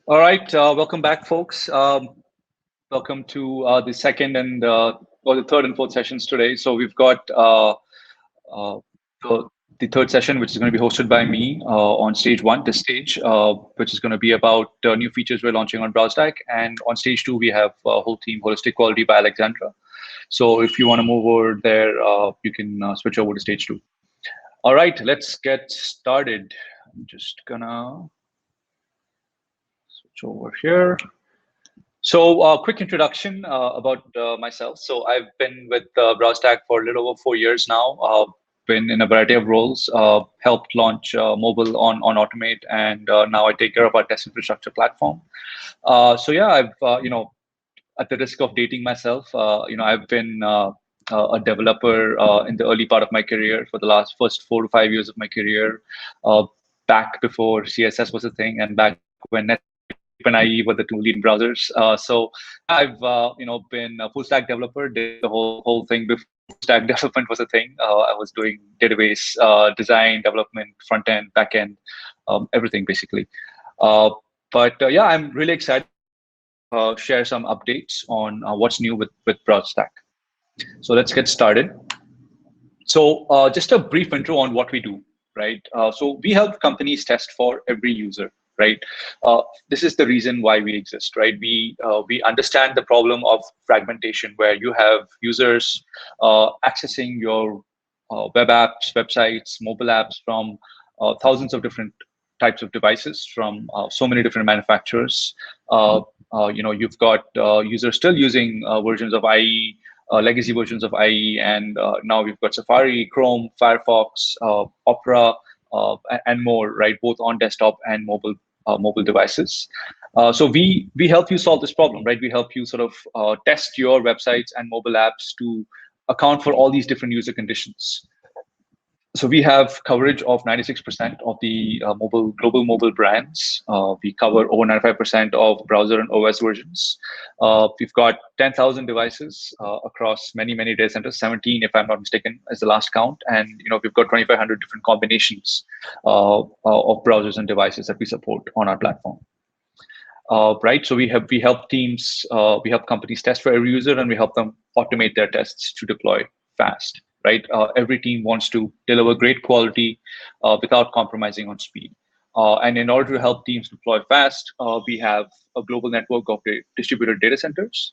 All right, welcome back, folks. Welcome to the second and or the third and fourth sessions today. So we've got uh, the, the third session, which is going to be hosted by me on stage one, this stage, which is going to be about new features we're launching on BrowserStack. And on stage two, we have a whole team, Holistic Quality by Alexandra. So if you want to move over there, you can switch over to stage two. All right, let's get started. I'm just gonna switch over here. So, quick introduction about myself. So, I've been with BrowserStack for a little over 4 years now. Been in a variety of roles. Helped launch mobile on Automate, and now I take care of our test infrastructure platform. So, yeah, I've at the risk of dating myself, I've been a developer in the early part of my career for the first 4 to 5 years of my career. Back before CSS was a thing, and back when and IE were the two leading browsers. So yeah, I've been a full stack developer. Did the whole thing before stack development was a thing. I was doing database design, development, front end, back end, everything basically. But yeah, I'm really excited to share some updates on what's new with BrowserStack. So let's get started. So just a brief intro on what we do, right? So we help companies test for every user, right? This is the reason why we exist, right? We understand the problem of fragmentation, where you have users accessing your web apps, websites, mobile apps from thousands of different types of devices from so many different manufacturers. You've got users still using versions of IE, legacy versions of IE, and now we've got Safari, Chrome, Firefox, Opera, and more, right? Both on desktop and mobile devices. So we help you solve this problem, right? We help you sort of test your websites and mobile apps to account for all these different user conditions. So we have coverage of 96% of the global mobile brands. We cover over 95% of browser and OS versions. We've got 10,000 devices across many data centers, 17 if I'm not mistaken, as the last count. And we've got 2,500 different combinations of browsers and devices that we support on our platform. Right, so we help teams, we help companies test for every user, and we help them automate their tests to deploy fast. Right, every team wants to deliver great quality without compromising on speed. And in order to help teams deploy fast, we have a global network of distributed data centers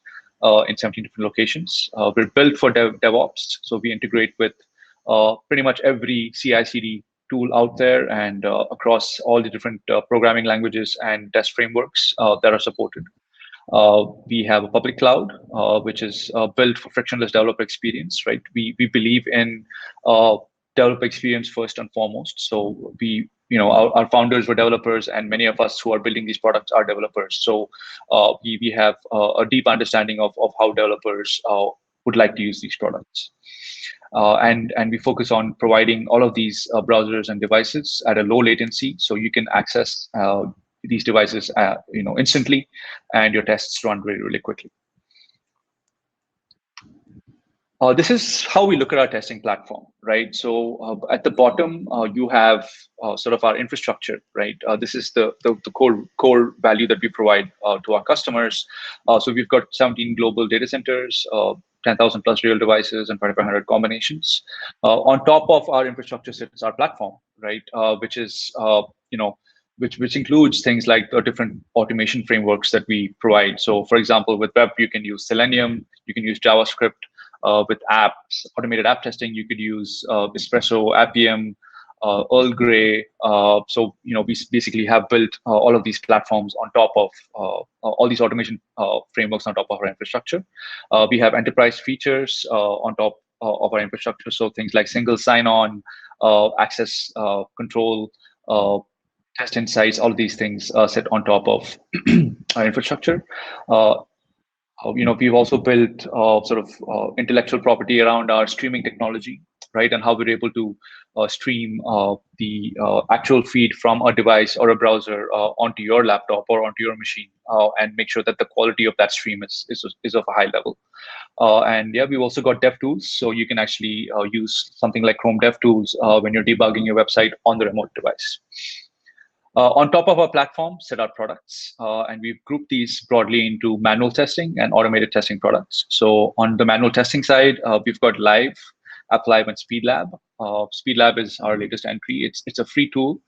in 17 different locations. We're built for DevOps, so we integrate with pretty much every CI/CD tool out there and across all the different programming languages and test frameworks that are supported. We have a public cloud, which is built for frictionless developer experience, right? We believe in developer experience first and foremost. So our founders were developers, and many of us who are building these products are developers. So we have a deep understanding of how developers would like to use these products. And we focus on providing all of these browsers and devices at a low latency, so you can access these devices instantly, and your tests run really quickly. This is how we look at our testing platform, right? So at the bottom, you have sort of our infrastructure, right? This is the core value that we provide to our customers. So we've got 17 global data centers, 10,000 plus real devices, and 2,500 combinations. On top of our infrastructure sits our platform, right? Which is which includes things like the different automation frameworks that we provide. So, for example, with web, you can use Selenium, you can use JavaScript. With apps, automated app testing, you could use Espresso, Appium, Earl Grey. So we basically have built all of these platforms on top of all these automation frameworks on top of our infrastructure. We have enterprise features on top of our infrastructure. So things like single sign-on, access control, test insights, all of these things sit on top of our infrastructure. We've also built sort of intellectual property around our streaming technology, right? And how we're able to stream the actual feed from a device or a browser onto your laptop or onto your machine, and make sure that the quality of that stream is of a high level. And yeah, we've also got dev tools, so you can actually use something like Chrome dev tools when you're debugging your website on the remote device. On top of our platform, sit our products, and we've grouped these broadly into manual testing and automated testing products. So on the manual testing side, we've got Live, App Live, and Speed Lab. Speed Lab is our latest entry. It's a free tool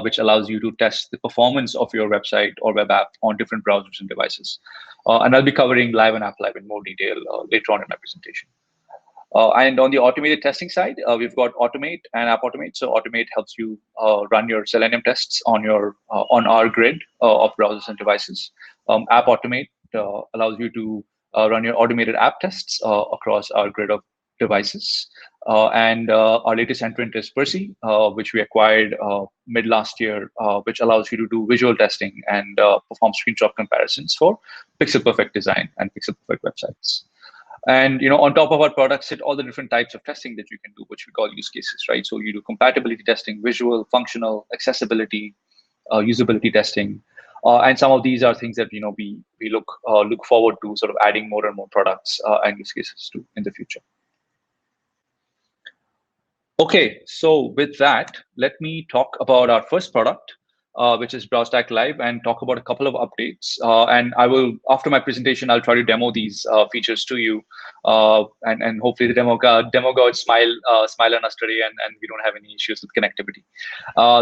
which allows you to test the performance of your website or web app on different browsers and devices. And I'll be covering Live and App Live in more detail later on in my presentation. And on the automated testing side, we've got Automate and App Automate. So Automate helps you run your Selenium tests on your on our grid of browsers and devices. App Automate allows you to run your automated app tests across our grid of devices. And our latest entrant is Percy, which we acquired mid last year, which allows you to do visual testing and perform screenshot comparisons for pixel perfect design and pixel perfect websites. And on top of our products sit all the different types of testing that you can do, which we call use cases, right? So you do compatibility testing, visual, functional, accessibility, usability testing, and some of these are things that we look forward to sort of adding more and more products and use cases to in the future. Okay, so with that, let me talk about our first product, which is BrowserStack Live, and talk about a couple of updates. And I will, after my presentation, I'll try to demo these features to you, and hopefully the demo god smile on us today, and we don't have any issues with connectivity.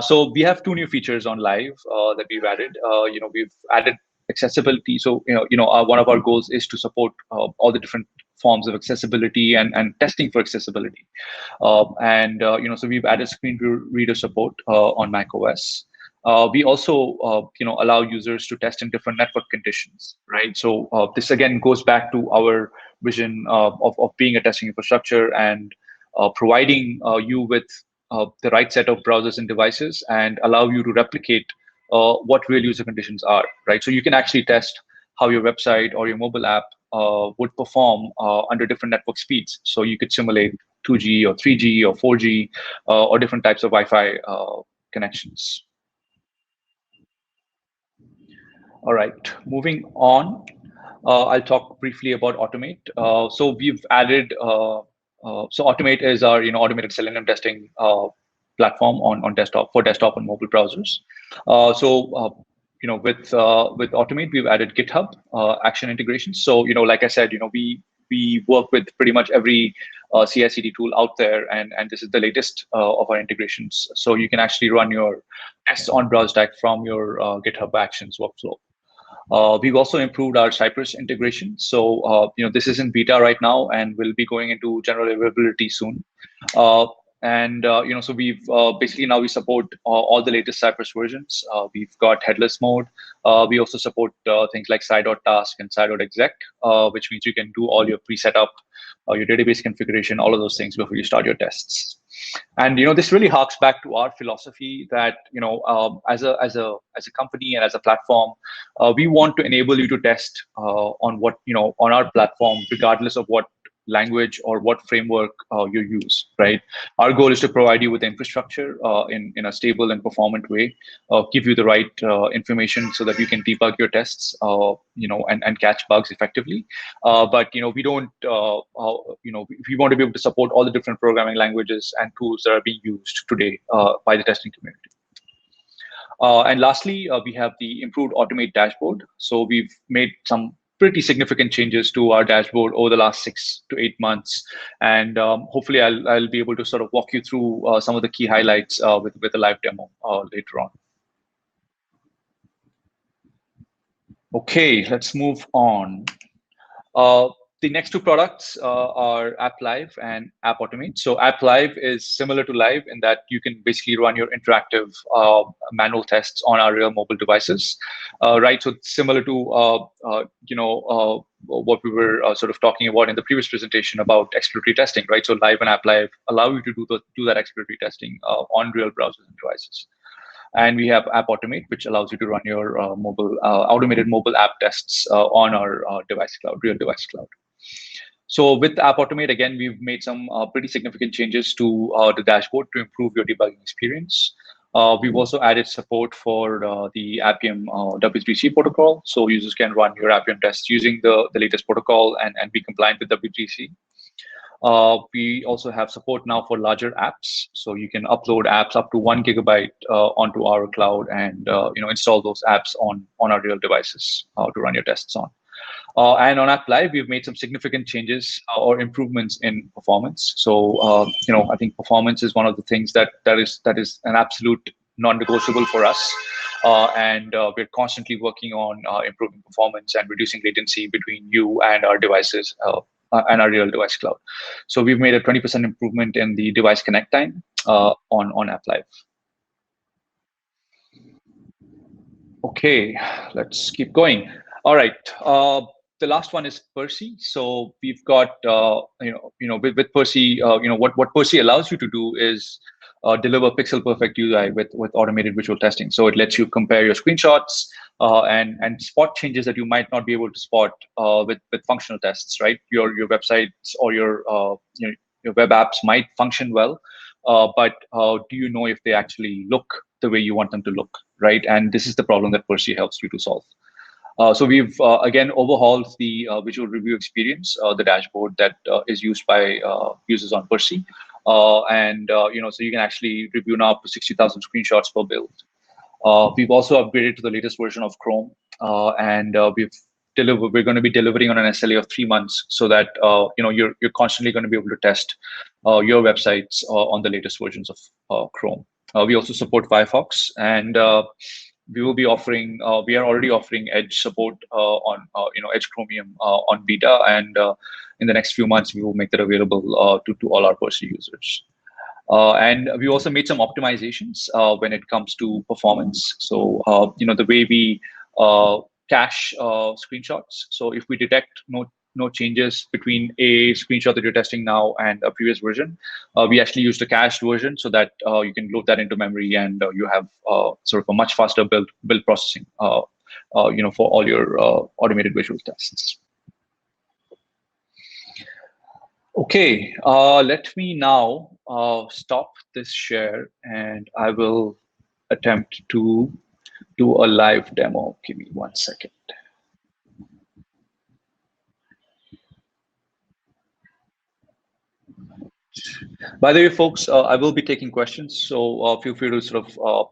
So we have two new features on Live that we've added. We've added accessibility. So one of our goals is to support all the different forms of accessibility and testing for accessibility. So we've added screen reader support on Mac OS. We also, allow users to test in different network conditions, right? So this again goes back to our vision of being a testing infrastructure and providing you with the right set of browsers and devices and allow you to replicate what real user conditions are, right? So you can actually test how your website or your mobile app would perform under different network speeds. So you could simulate 2G or 3G or 4G or different types of Wi-Fi connections. All right, moving on. I'll talk briefly about Automate. So we've added, so Automate is our automated Selenium testing platform on desktop for desktop and mobile browsers. With Automate, we've added GitHub action integrations. So like I said, we work with pretty much every CI/CD tool out there, and this is the latest of our integrations. So you can actually run your tests on BrowserStack from your GitHub Actions workflow. We've also improved our Cypress integration. So this is in beta right now, and will be going into general availability soon. So we've basically now we support all the latest Cypress versions. We've got headless mode. We also support things like side.task and side.exec, which means you can do all your pre-set up, your database configuration, all of those things before you start your tests. And this really harks back to our philosophy that as a company and as a platform, we want to enable you to test on our platform, regardless of what language or what framework you use, right? Our goal is to provide you with infrastructure in a stable and performant way, give you the right information so that you can debug your tests, and catch bugs effectively. But we don't, we want to be able to support all the different programming languages and tools that are being used today by the testing community. And lastly, we have the improved Automate dashboard. So we've made some pretty significant changes to our dashboard over the last 6 to 8 months, and hopefully I'll be able to sort of walk you through some of the key highlights with a live demo later on. Okay, let's move on. The next two products are App Live and App Automate. So App Live is similar to Live in that you can basically run your interactive manual tests on our real mobile devices, right? So it's similar to what we were sort of talking about in the previous presentation about exploratory testing, right? So Live and App Live allow you to do that exploratory testing on real browsers and devices. And we have App Automate, which allows you to run your automated mobile app tests on our device cloud, real device cloud. So with App Automate, again, we've made some pretty significant changes to the dashboard to improve your debugging experience. We've also added support for the Appium W3C protocol, so users can run your Appium tests using the latest protocol and be compliant with W3C. We also have support now for larger apps, so you can upload apps up to 1 GB onto our cloud, and install those apps on our real devices to run your tests on. And on App Live, we've made some significant changes or improvements in performance. So, I think performance is one of the things that is an absolute non-negotiable for us. And we're constantly working on improving performance and reducing latency between you and our devices and our real device cloud. So we've made a 20% improvement in the device connect time on App Live. Okay, let's keep going. All right. The last one is Percy. So we've got, with Percy, what Percy allows you to do is deliver pixel perfect UI with automated visual testing. So it lets you compare your screenshots and spot changes that you might not be able to spot with functional tests, right? Your websites or your web apps might function well, but do you know if they actually look the way you want them to look, right? And this is the problem that Percy helps you to solve. So we've again overhauled the visual review experience, the dashboard that is used by users on Percy, so you can actually review now up to 60,000 screenshots per build. We've also upgraded to the latest version of Chrome, and we're going to be delivering on an SLA of 3 months, so that you're constantly going to be able to test your websites on the latest versions of Chrome. We also support Firefox, and we will be offering. We are already offering Edge support on Edge Chromium on beta, and in the next few months we will make that available to all our Percy users. And we also made some optimizations when it comes to performance. So the way we cache screenshots. So if we detect no changes between a screenshot that you're testing now and a previous version, we actually used a cached version, so that you can load that into memory, and you have sort of a much faster build processing for all your automated visual tests. Okay, let me now stop this share, and I will attempt to do a live demo. Give me 1 second. By the way, folks, I will be taking questions, so feel free to sort of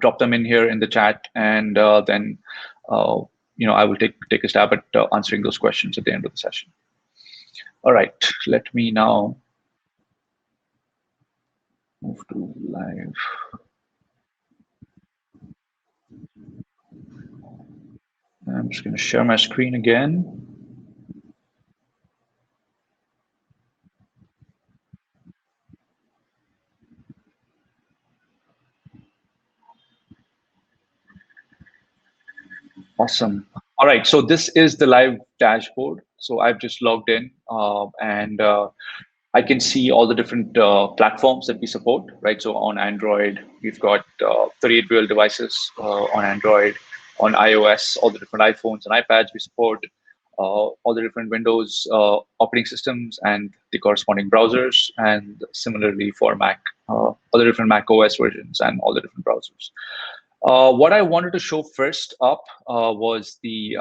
drop them in here in the chat, and then I will take a stab at answering those questions at the end of the session. All right, let me now move to live. I'm just going to share my screen again. Awesome. All right, so this is the live dashboard. So I've just logged in, and I can see all the different platforms that we support, right? So on Android, we've got 38 real devices on Android. On iOS, all the different iPhones and iPads we support, all the different Windows operating systems and the corresponding browsers, and similarly for Mac, all the different Mac OS versions and all the different browsers. What I wanted to show first up was the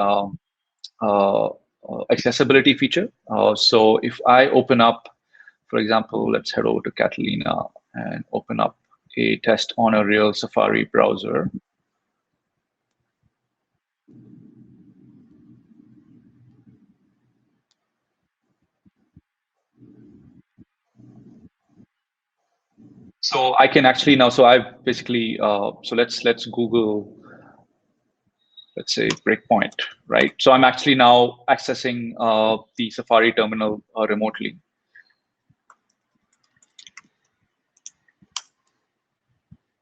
accessibility feature. So if I open up, for example, let's head over to Catalina and open up a test on a real Safari browser. So I can actually now, so I've basically, so let's Google, let's say Breakpoint, right? So I'm actually now accessing the Safari terminal remotely.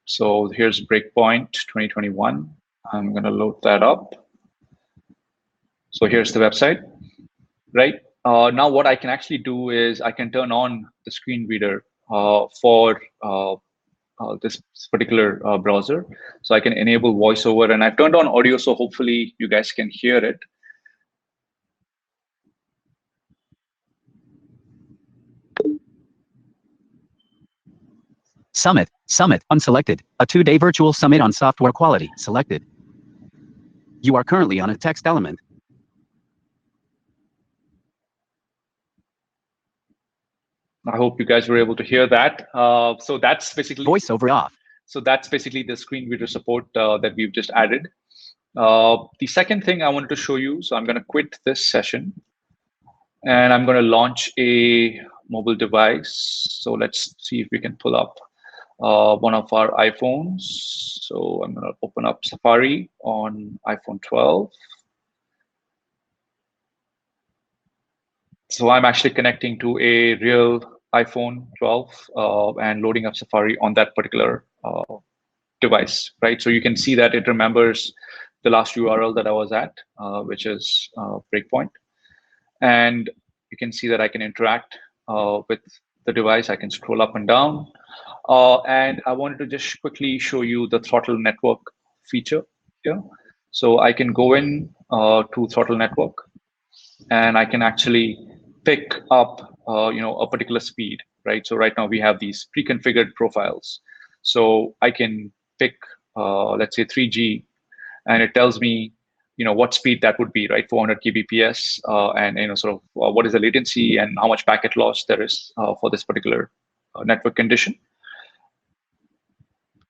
So here's Breakpoint 2021. I'm going to load that up. So here's the website, right? Now what I can actually do is I can turn on the screen reader for this particular browser. So I can enable voiceover, and I've turned on audio, so hopefully you guys can hear it. Summit, unselected. A 2-day virtual summit on software quality, selected. You are currently on a text element. I hope you guys were able to hear that. So that's basically Voiceover off. So that's basically the screen reader support that we've just added. The second thing I wanted to show you, so I'm going to quit this session and I'm going to launch a mobile device. So let's see if we can pull up one of our iPhones. So I'm going to open up Safari on iPhone 12. So I'm actually connecting to a real iPhone 12 and loading up Safari on that particular device, right? So you can see that it remembers the last URL that I was at, which is Breakpoint. And you can see that I can interact with the device. I can scroll up and down. And I wanted to just quickly show you the throttle network feature here. So I can go in to throttle network, and I can actually pick up a particular speed, right? So right now we have these pre-configured profiles. So I can pick, let's say 3G, and it tells me, what speed that would be, right? 400 kbps, and sort of what is the latency and how much packet loss there is for this particular network condition.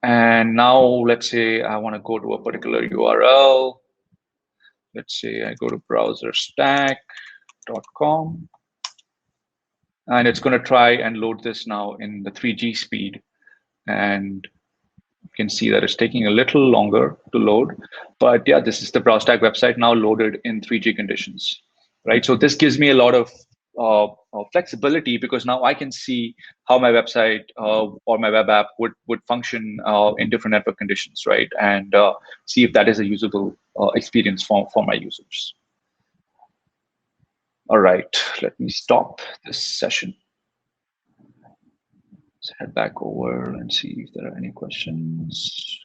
And now let's say I want to go to a particular URL. Let's say I go to BrowserStack.com. And it's going to try and load this now in the 3G speed. And you can see that it's taking a little longer to load. But yeah, this is the BrowserStack website now loaded in 3G conditions, right? So this gives me a lot of flexibility, because now I can see how my website or my web app would function in different network conditions, right? And see if that is a usable experience for my users. All right, let me stop this session. Let's head back over and see if there are any questions.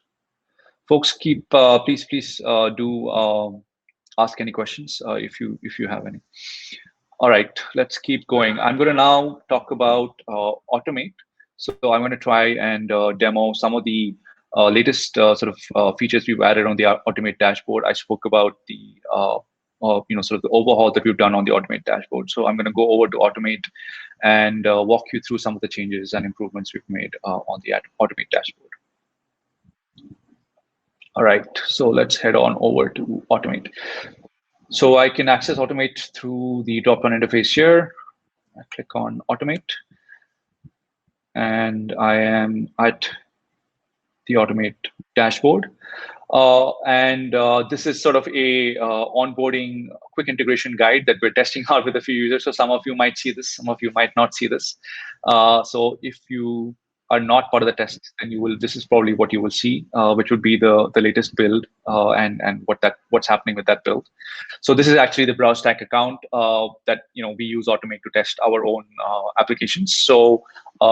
Folks, please do ask any questions if you have any. All right, let's keep going. I'm going to now talk about Automate. So I'm going to try and demo some of the latest features we've added on the Automate dashboard. I spoke about the sort of the overhaul that we've done on the Automate dashboard. So I'm going to go over to Automate and walk you through some of the changes and improvements we've made on the Automate dashboard. All right, so let's head on over to Automate. So I can access Automate through the drop-down interface here. I click on Automate, and I am at the Automate dashboard. This is sort of a onboarding quick integration guide that we're testing out with a few users. So some of you might see this, some of you might not see this. So if you are not part of the test, then this is probably what you will see, which would be the latest build and what's happening with that build. So this is actually the BrowserStack account that we use Automate to test our own applications. So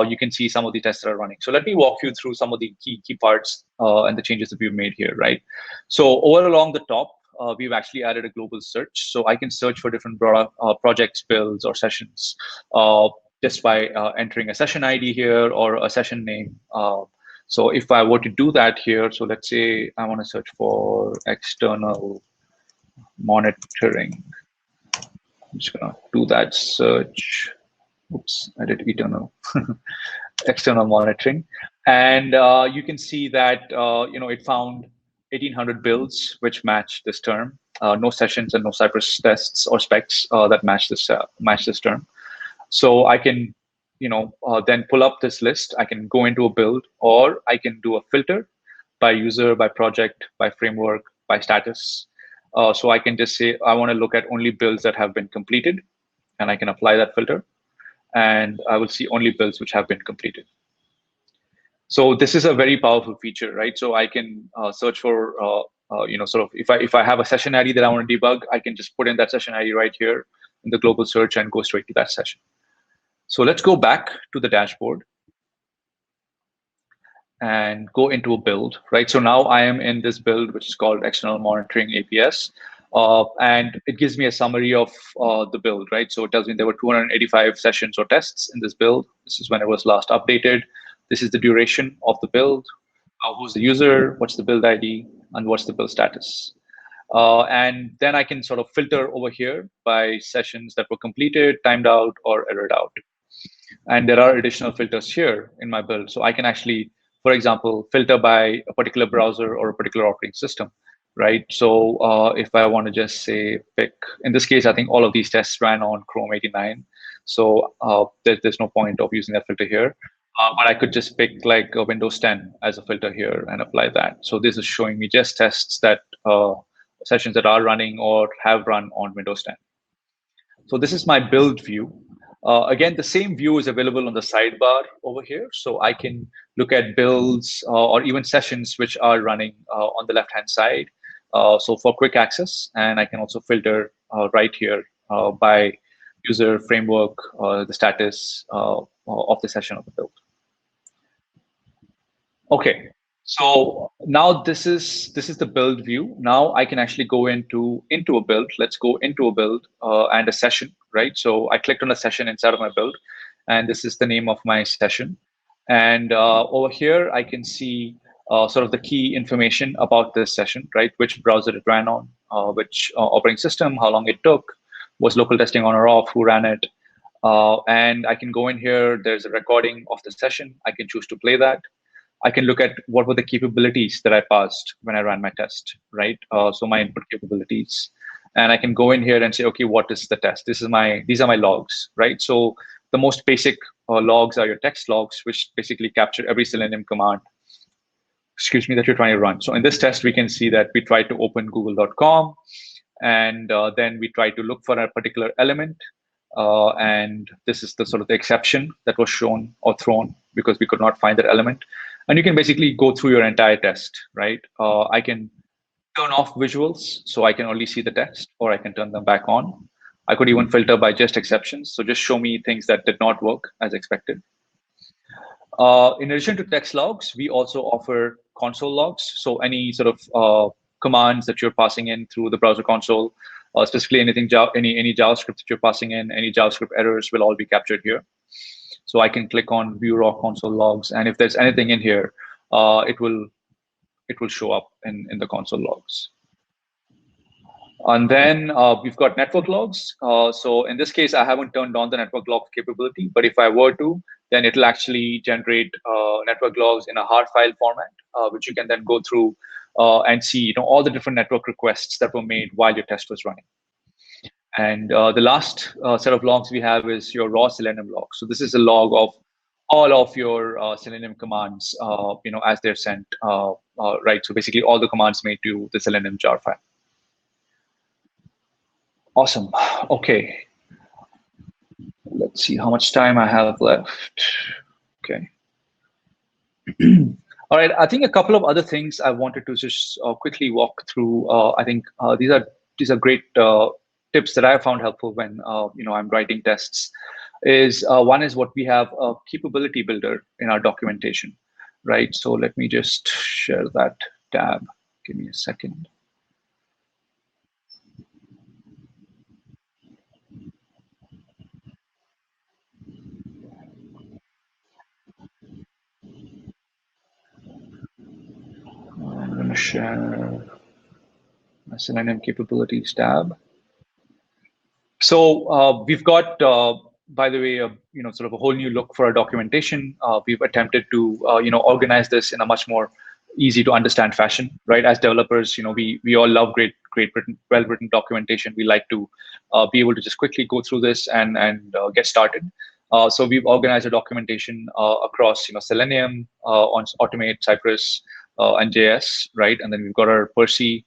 you can see some of the tests that are running. So let me walk you through some of the key parts and the changes that we've made here, right? So over along the top, we've actually added a global search. So I can search for different projects, builds, or sessions just by entering a session ID here or a session name. So if I were to do that here, so let's say I want to search for external monitoring. I'm just going to do that search. Oops, I did eternal. External monitoring. And you can see that it found 1,800 builds which match this term. No sessions and no Cypress tests or specs that match this term. So I can then pull up this list. I can go into a build, or I can do a filter by user, by project, by framework, by status. So I can just say I want to look at only builds that have been completed, and I can apply that filter, and I will see only builds which have been completed. So this is a very powerful feature, right? So I can search for, sort of if I have a session ID that I want to debug, I can just put in that session ID right here in the global search and go straight to that session. So let's go back to the dashboard and go into a build, right? So now I am in this build, which is called External Monitoring APS. And it gives me a summary of the build, right? So it tells me there were 285 sessions or tests in this build. This is when it was last updated. This is the duration of the build. Who's the user? What's the build ID? And what's the build status? And then I can sort of filter over here by sessions that were completed, timed out, or errored out. And there are additional filters here in my build. So I can actually, for example, filter by a particular browser or a particular operating system, right? So if I want to just say pick, in this case, I think all of these tests ran on Chrome 89. So there's no point of using that filter here. But I could just pick like a Windows 10 as a filter here and apply that. So this is showing me just tests that sessions that are running or have run on Windows 10. So this is my build view. Again, the same view is available on the sidebar over here. So I can look at builds or even sessions which are running on the left-hand side. So for quick access, and I can also filter right here by user framework, the status of the session of the build. Okay, so now this is the build view. Now I can actually go into a build. Let's go into a build and a session, right? So I clicked on a session inside of my build, and this is the name of my session. And over here, I can see sort of the key information about this session, right? Which browser it ran on, which operating system, how long it took, was local testing on or off, who ran it. And I can go in here. There's a recording of the session. I can choose to play that. I can look at what were the capabilities that I passed when I ran my test, right? So my input capabilities, and I can go in here and say, okay, what is the test? These are my logs, right? So the most basic logs are your text logs, which basically capture every Selenium command, excuse me, that you're trying to run. So in this test, we can see that we try to open google.com, and then we try to look for a particular element. And this is the sort of the exception that was shown or thrown because we could not find that element. And you can basically go through your entire test, right? I can turn off visuals, so I can only see the text, or I can turn them back on. I could even filter by just exceptions. So just show me things that did not work as expected. In addition to text logs, we also offer console logs. So any sort of commands that you're passing in through the browser console, specifically anything any JavaScript that you're passing in, any JavaScript errors will all be captured here. So I can click on View Raw Console Logs, and if there's anything in here, it will show up in the console logs. And then we've got network logs. So in this case, I haven't turned on the network log capability, but if I were to, then it'll actually generate network logs in a hard file format, which you can then go through and see, all the different network requests that were made while your test was running. And the last set of logs we have is your raw Selenium log. So this is a log of all of your Selenium commands, as they're sent, right? So basically all the commands made to the Selenium jar file. Awesome. Okay. Let's see how much time I have left. Okay. All right. I think a couple of other things I wanted to just quickly walk through. I think these are great tips that I found helpful when I'm writing tests. One is what we have a capability builder in our documentation, right? So let me just share that tab. Give me a second. I'm going to share my Selenium capabilities tab. So we've got, by the way, sort of a whole new look for our documentation. We've attempted to, organize this in a much more easy to understand fashion, right? As developers, we all love great written, well-written documentation. We like to be able to just quickly go through this and get started. So we've organized a documentation across, Selenium, on Automate, Cypress, and JS, right? And then we've got our Percy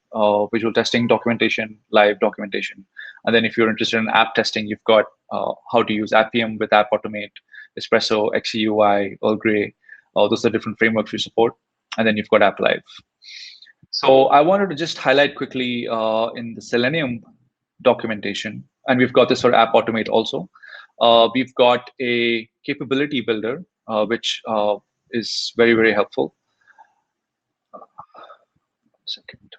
visual testing documentation, live documentation. And then if you're interested in app testing, you've got how to use Appium with App Automate, Espresso, XCUI, Earl Grey. Those are different frameworks we support. And then you've got App Live. So I wanted to just highlight quickly in the Selenium documentation, and we've got this for App Automate also. We've got a capability builder, which is very, very helpful. Second.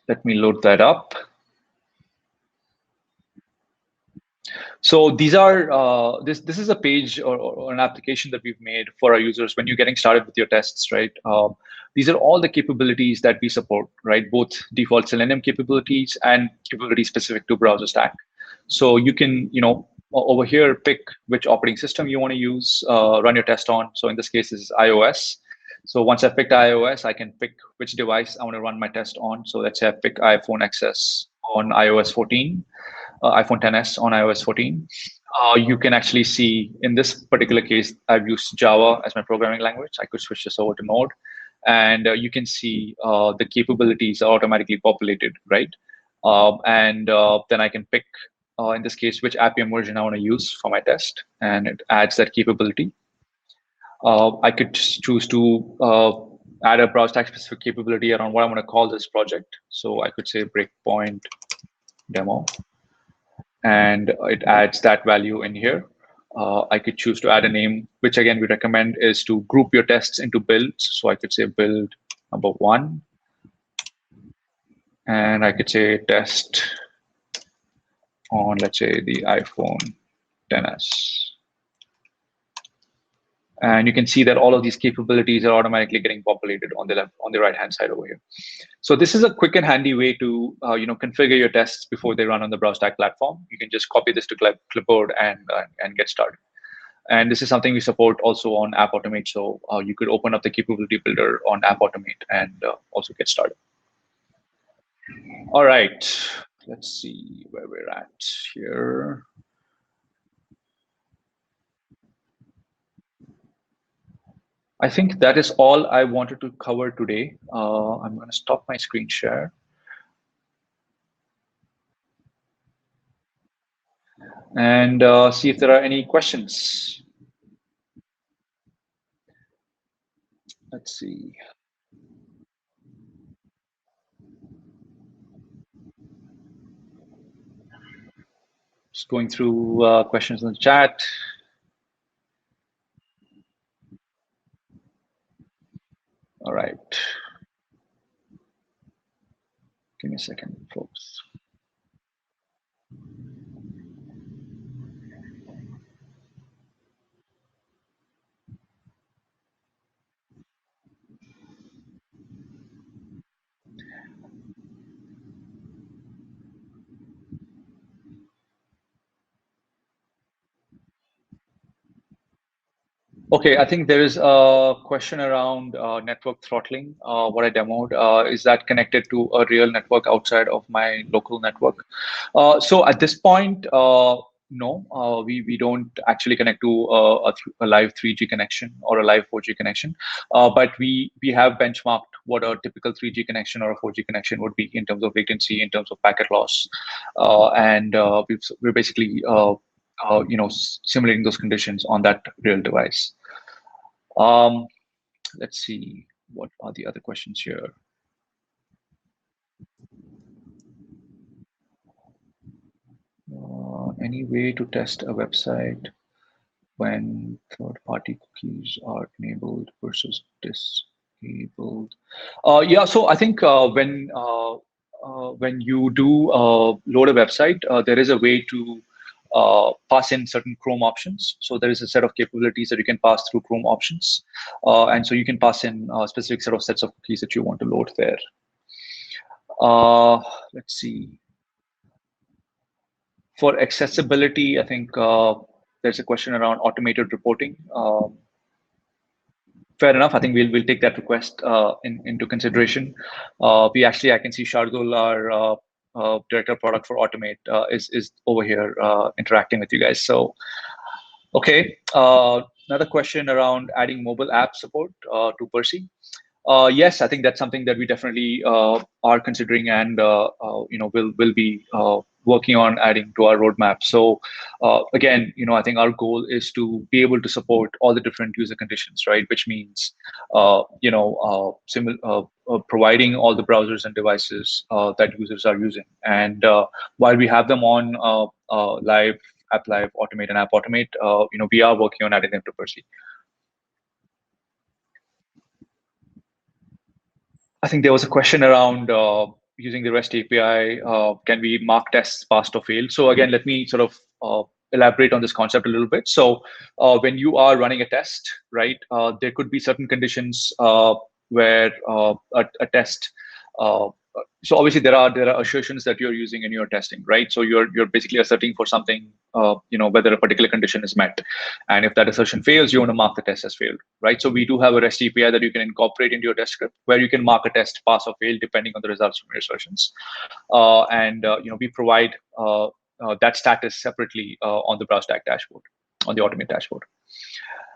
Let me load that up. So these are this is a page or an application that we've made for our users when you're getting started with your tests, right? These are all the capabilities that we support, right? Both default Selenium capabilities and capabilities specific to BrowserStack. So you can, over here, pick which operating system you want to use, run your test on. So in this case, this is iOS. So once I picked iOS, I can pick which device I want to run my test on. So let's say I pick iPhone XS on iOS 14, iPhone XS on iOS 14. You can actually see in this particular case, I've used Java as my programming language. I could switch this over to Node, and you can see the capabilities are automatically populated, right? And then I can pick, in this case, which Appium version I want to use for my test, and it adds that capability. I could choose to add a BrowserStack specific capability around what I'm going to call this project. So I could say Breakpoint demo, and it adds that value in here. I could choose to add a name, which again we recommend is to group your tests into builds. So I could say build number 1, and I could say test on, let's say, the iPhone XS. And you can see that all of these capabilities are automatically getting populated on the left, on the right-hand side over here. So this is a quick and handy way to configure your tests before they run on the BrowserStack platform. You can just copy this to clipboard and get started. And this is something we support also on App Automate. So you could open up the capability builder on App Automate and also get started. All right, let's see where we're at here. I think that is all I wanted to cover today. I'm going to stop my screen share. And see if there are any questions. Let's see. Just going through questions in the chat. All right. Give me a second, folks. Okay, I think there is a question around network throttling. What I demoed, is that connected to a real network outside of my local network? So at this point, no, we don't actually connect to a live 3G connection or a live 4G connection, but we have benchmarked what a typical 3G connection or a 4G connection would be in terms of latency, in terms of packet loss, and we're basically simulating those conditions on that real device. Let's see, what are the other questions here? Any way to test a website when third-party cookies are enabled versus disabled? Yeah, so I think when you do load a website, there is a way to pass in certain Chrome options. So there is a set of capabilities that you can pass through Chrome options. And so you can pass in a specific sets of cookies that you want to load there. Let's see. For accessibility, I think there's a question around automated reporting. Fair enough. I think we'll take that request into consideration. I can see Shardul, our director of product for Automate, is over here interacting with you guys. So, okay. Another question around adding mobile app support to Percy. Yes, I think that's something that we definitely are considering, and will be working on adding to our roadmap. So again, I think our goal is to be able to support all the different user conditions, right? Which means providing all the browsers and devices that users are using. And while we have them on live, App Live, Automate, and App Automate, we are working on adding them to Percy. I think there was a question around using the REST API. Can we mark tests passed or failed? So again, let me sort of elaborate on this concept a little bit. So when you are running a test, right, there could be certain conditions where a test. So obviously there are assertions that you're using in your testing, right? So you're basically asserting for something, whether a particular condition is met, and if that assertion fails, you want to mark the test as failed, right? So we do have a REST API that you can incorporate into your test script, where you can mark a test pass or fail depending on the results from your assertions, and we provide that status separately on the BrowserStack dashboard, on the Automate dashboard.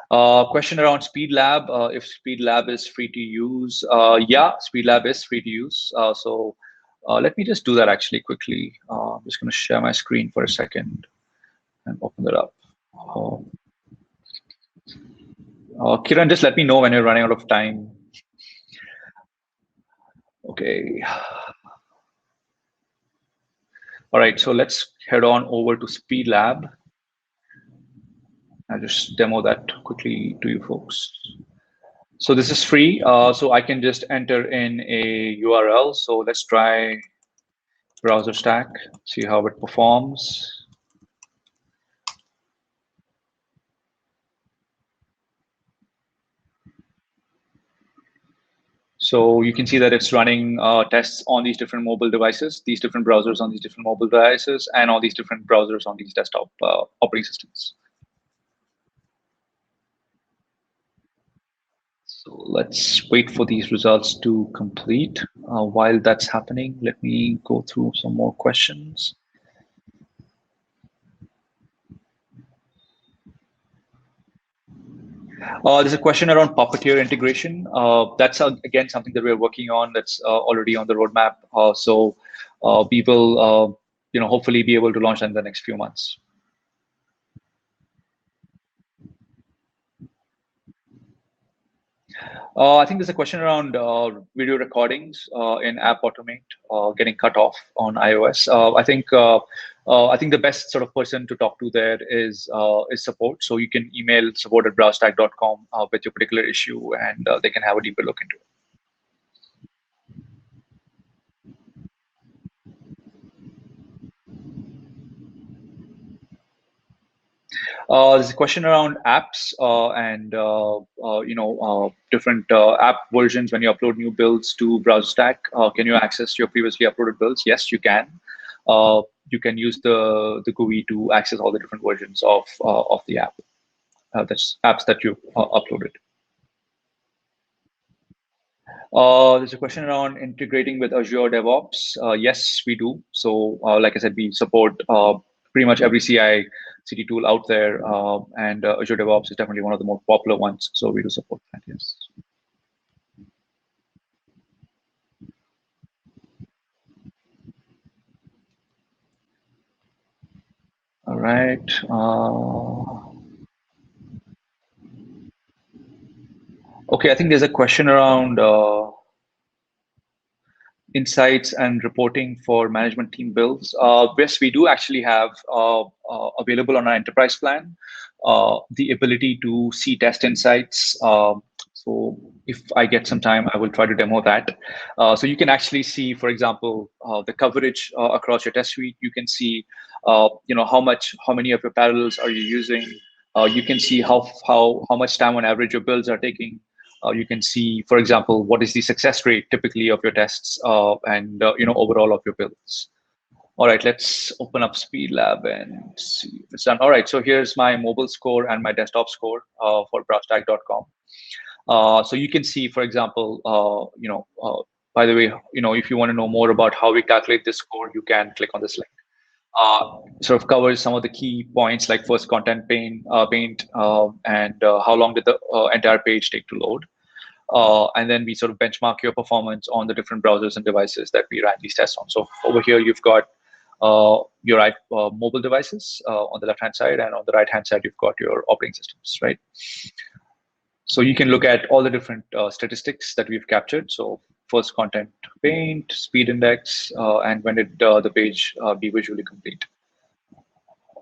Question around SpeedLab, if SpeedLab is free to use. Yeah, SpeedLab is free to use. So let me just do that actually quickly. I'm just going to share my screen for a second and open that up. Kiran, just let me know when you're running out of time. Okay. All right, so let's head on over to SpeedLab. I'll just demo that quickly to you folks. So this is free, so I can just enter in a URL. So let's try BrowserStack, see how it performs. So you can see that it's running tests on these different mobile devices, these different browsers on these different mobile devices, and all these different browsers on these desktop operating systems. So let's wait for these results to complete. While that's happening, let me go through some more questions. There's a question around Puppeteer integration. That's again something that we're working on. That's already on the roadmap. So we will, hopefully be able to launch that in the next few months. I think there's a question around video recordings in App Automate getting cut off on iOS. I think the best sort of person to talk to there is support. So you can email support@browserstack.com with your particular issue, and they can have a deeper look into it. There's a question around apps and different app versions. When you upload new builds to BrowserStack, can you access your previously uploaded builds? Yes, you can. You can use the GUI to access all the different versions of the app. That's apps that you uploaded. There's a question around integrating with Azure DevOps. Yes, we do. So like I said, we support pretty much every CI/CD tool out there, and Azure DevOps is definitely one of the more popular ones. So we do support that, yes. All right. Okay, I think there's a question around insights and reporting for management team builds. Yes, we do actually have available on our enterprise plan the ability to see test insights. So if I get some time, I will try to demo that. So you can actually see, for example, the coverage across your test suite. You can see, how many of your parallels are you using. You can see how much time on average your builds are taking. You can see, for example, what is the success rate typically of your tests and overall of your builds. All right, let's open up SpeedLab and see if it's done. All right, so here's my mobile score and my desktop score for browserstack.com. So you can see, for example, by the way, if you want to know more about how we calculate this score, you can click on this link. Sort of covers some of the key points like first content paint, and how long did the entire page take to load. And then we sort of benchmark your performance on the different browsers and devices that we ran these tests on. So over here, you've got your mobile devices on the left-hand side, and on the right-hand side, you've got your operating systems, right? So you can look at all the different statistics that we've captured. So first content paint, speed index, and when did the page be visually complete.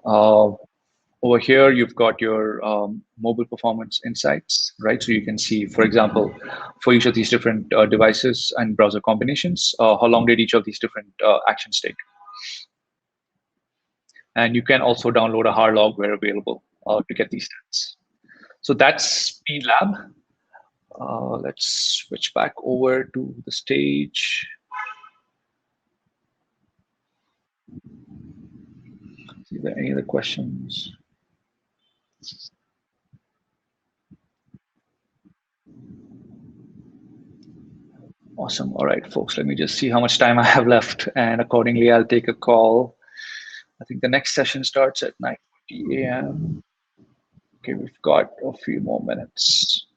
Over here, you've got your mobile performance insights, right? So you can see, for example, for each of these different devices and browser combinations, how long did each of these different actions take? And you can also download a hard log where available to get these stats. So that's Speed Lab. Let's switch back over to the stage. See if there are any other questions. Awesome. All right, folks, let me just see how much time I have left, and accordingly, I'll take a call. I think the next session starts at 9:40 a.m. Okay, we've got a few more minutes.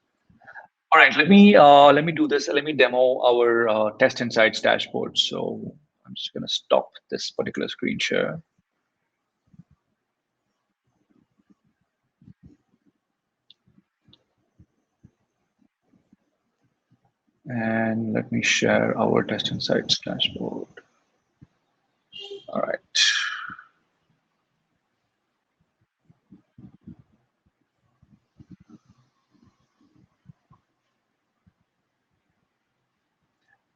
All right, let me do this. Let me demo our test insights dashboard. So I'm just going to stop this particular screen share. And let me share our test insights dashboard. All right.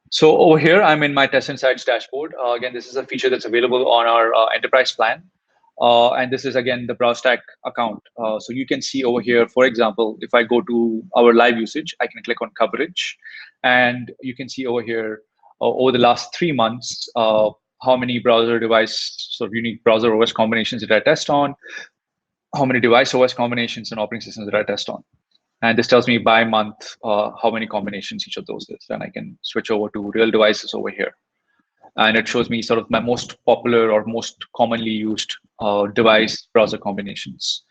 So over here, I'm in my test insights dashboard. Again, this is a feature that's available on our enterprise plan. And this is, again, the BrowserStack account. So you can see over here, for example, if I go to our live usage, I can click on coverage. And you can see over here, over the last 3 months, how many browser device, sort of unique browser OS combinations did I test on, how many device OS combinations and operating systems did I test on. And this tells me by month how many combinations each of those is. And I can switch over to real devices over here. And it shows me sort of my most popular or most commonly used device browser combinations.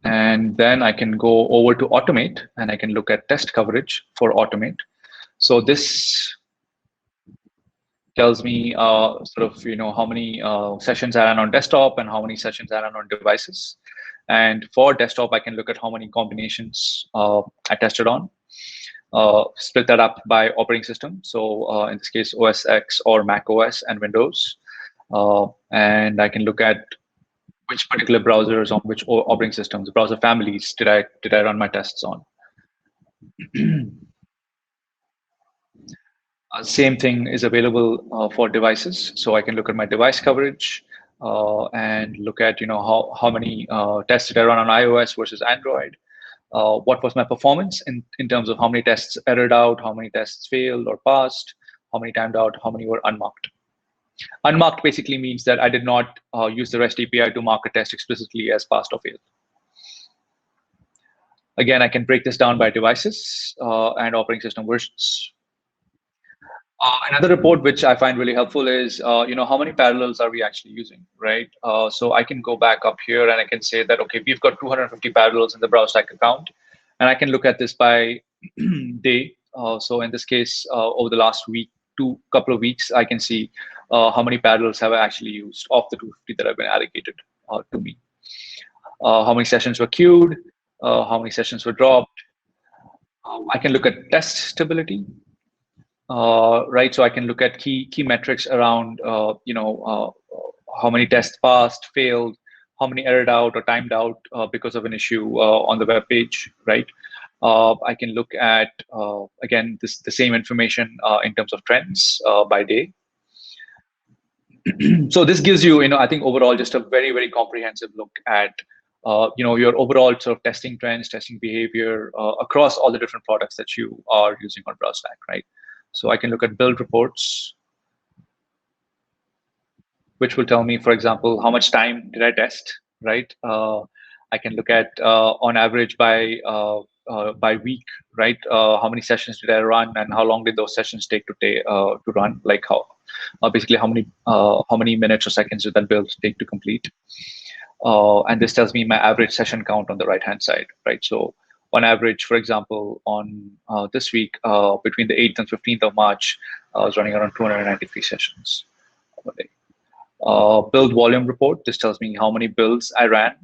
And then I can go over to Automate, and I can look at test coverage for Automate. So this tells me sort of how many sessions I ran on desktop and how many sessions I ran on devices. And for desktop, I can look at how many combinations I tested on. Split that up by operating system. So in this case, OS X or Mac OS and Windows. And I can look at which particular browsers on which operating systems, browser families did I run my tests on. Same thing is available for devices. So I can look at my device coverage and look at how many tests did I run on iOS versus Android. What was my performance in terms of how many tests errored out, how many tests failed or passed, how many timed out, how many were unmarked. Unmarked basically means that I did not use the REST API to mark a test explicitly as passed or failed. Again, I can break this down by devices and operating system versions. Another report which I find really helpful is, how many parallels are we actually using, right? So I can go back up here and I can say that, okay, we've got 250 parallels in the BrowserStack account, and I can look at this by day. So in this case, over the last couple of weeks, I can see how many parallels have I actually used of the 250 that have been allocated to me. How many sessions were queued, how many sessions were dropped. I can look at test stability. Right, so I can look at key metrics around, how many tests passed, failed, how many errored out or timed out because of an issue on the web page, right? I can look at again the same information in terms of trends by day. So this gives you, I think overall just a very, very comprehensive look at your overall sort of testing trends, testing behavior across all the different products that you are using on BrowserStack, right? So I can look at build reports, which will tell me, for example, how much time did I test, right? I can look at on average by week, right? How many sessions did I run, and how long did those sessions take to run? Like basically how many minutes or seconds did that build take to complete? And this tells me my average session count on the right-hand side, right? So on average, for example, on this week, between the 8th and 15th of March, I was running around 293 sessions a day. Build volume report, this tells me how many builds I ran,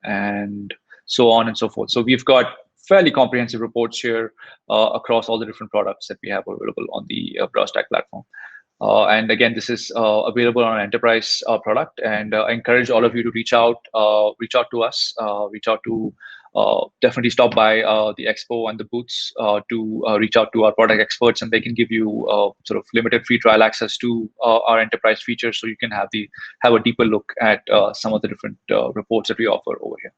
and so on and so forth. So we've got fairly comprehensive reports here across all the different products that we have available on the BrowserStack platform. And again, this is available on an enterprise product, and I encourage all of you to reach out to us, reach out to definitely stop by the expo and the booths to reach out to our product experts, and they can give you sort of limited free trial access to our enterprise features, so you can have a deeper look at some of the different reports that we offer over here.